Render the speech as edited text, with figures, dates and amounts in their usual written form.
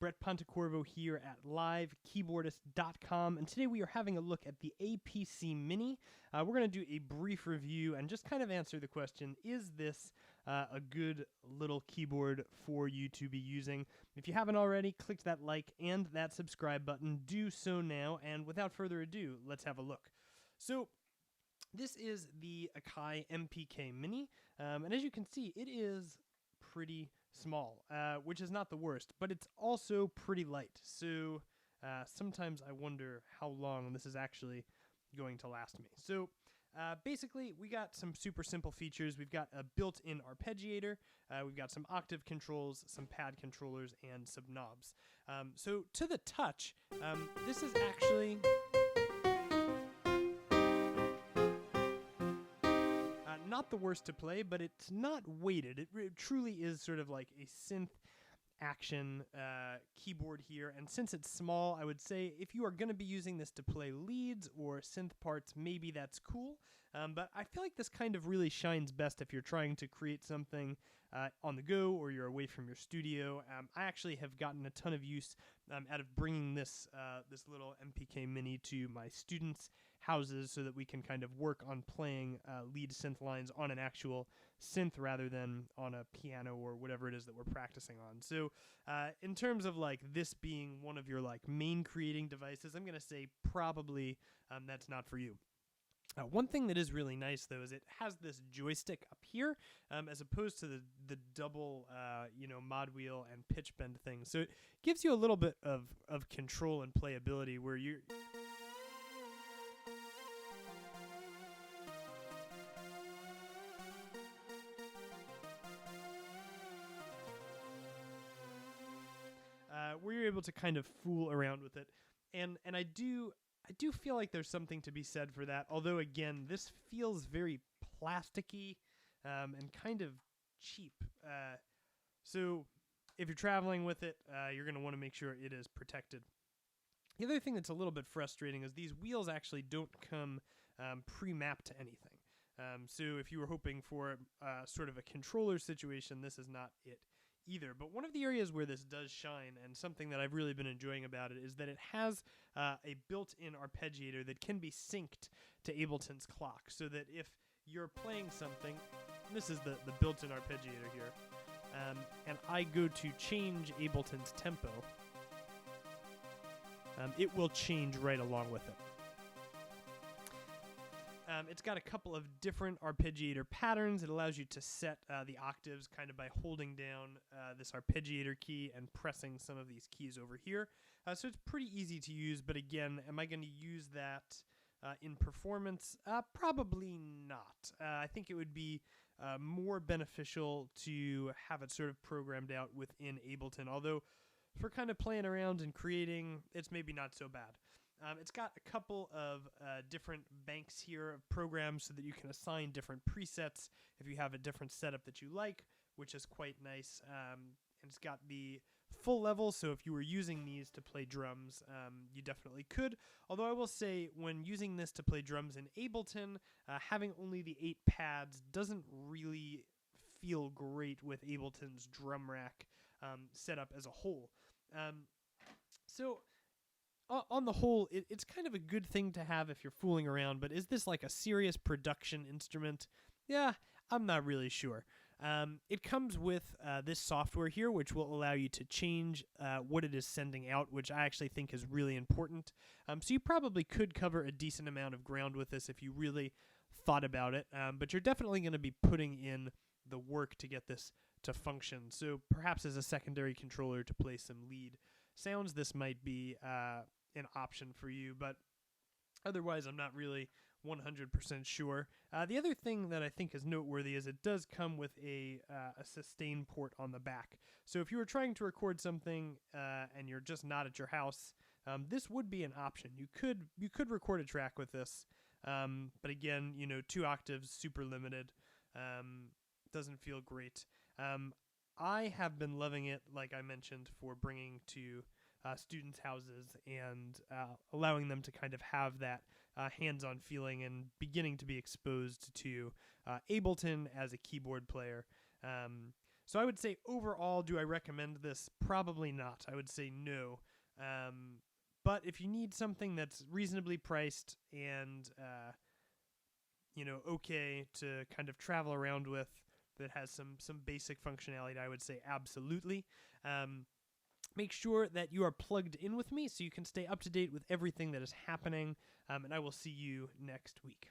Brett Pontecorvo here at Livekeyboardist.com, and today we are having a look at the APC Mini. We're going to do a brief review and just kind of answer the question, is this a good little keyboard for you to be using? If you haven't already, click that like and that subscribe button. Do so now, and without further ado, let's have a look. So, this is the Akai MPK Mini, and as you can see, it is pretty small, which is not the worst, but it's also pretty light. So sometimes I wonder how long this is actually going to last me. So basically, we got some super simple features. We've got a built-in arpeggiator. We've got some octave controls, some pad controllers, and some knobs. So to the touch, this is actually... not the worst to play, but it's not weighted. It truly is sort of like a synth action keyboard here, and since it's small, I would say if you are going to be using this to play leads or synth parts, maybe that's cool, but I feel like this kind of really shines best if you're trying to create something on the go or you're away from your studio. I actually have gotten a ton of use out of bringing this little MPK Mini to my students' houses so that we can kind of work on playing lead synth lines on an actual synth rather than on a piano or whatever it is that we're practicing on. So in terms of like this being one of your like main creating devices, I'm going to say probably that's not for you. One thing that is really nice, though, is it has this joystick up here, as opposed to the double, mod wheel and pitch bend thing. So it gives you a little bit of control and playability where you're... where you're able to kind of fool around with it. And I do feel like there's something to be said for that, although again, this feels very plasticky and kind of cheap. So if you're traveling with it, you're going to want to make sure it is protected. The other thing that's a little bit frustrating is these wheels actually don't come pre-mapped to anything. So if you were hoping for sort of a controller situation, this is not it either. But one of the areas where this does shine, and something that I've really been enjoying about it, is that it has a built-in arpeggiator that can be synced to Ableton's clock, so that if you're playing something, this is the built-in arpeggiator here, and I go to change Ableton's tempo, it will change right along with it. It's got a couple of different arpeggiator patterns. It allows you to set the octaves kind of by holding down this arpeggiator key and pressing some of these keys over here. So it's pretty easy to use, but again, am I going to use that in performance? Probably not. I think it would be more beneficial to have it sort of programmed out within Ableton, although for kind of playing around and creating, it's maybe not so bad. It's got a couple of different banks here of programs so that you can assign different presets if you have a different setup that you like, which is quite nice. And it's got the full level, so if you were using these to play drums, you definitely could. Although I will say, when using this to play drums in Ableton, having only the 8 pads doesn't really feel great with Ableton's drum rack setup as a whole. So on the whole, it's kind of a good thing to have if you're fooling around, but is this like a serious production instrument? Yeah, I'm not really sure. It comes with this software here, which will allow you to change what it is sending out, which I actually think is really important. So you probably could cover a decent amount of ground with this if you really thought about it, but you're definitely going to be putting in the work to get this to function. So perhaps as a secondary controller to play some lead sounds, this might be an option for you, but otherwise I'm not really 100% sure. The other thing that I think is noteworthy is it does come with a sustain port on the back. So if you were trying to record something and you're just not at your house, this would be an option. You could record a track with this, but again, 2 octaves, super limited. Doesn't feel great. I have been loving it, like I mentioned, for bringing to students' houses and allowing them to kind of have that hands-on feeling and beginning to be exposed to Ableton as a keyboard player. So I would say overall, do I recommend this? Probably not. I would say no. But if you need something that's reasonably priced and okay to kind of travel around with, that has some basic functionality, I would say absolutely. Make sure that you are plugged in with me so you can stay up to date with everything that is happening, and I will see you next week.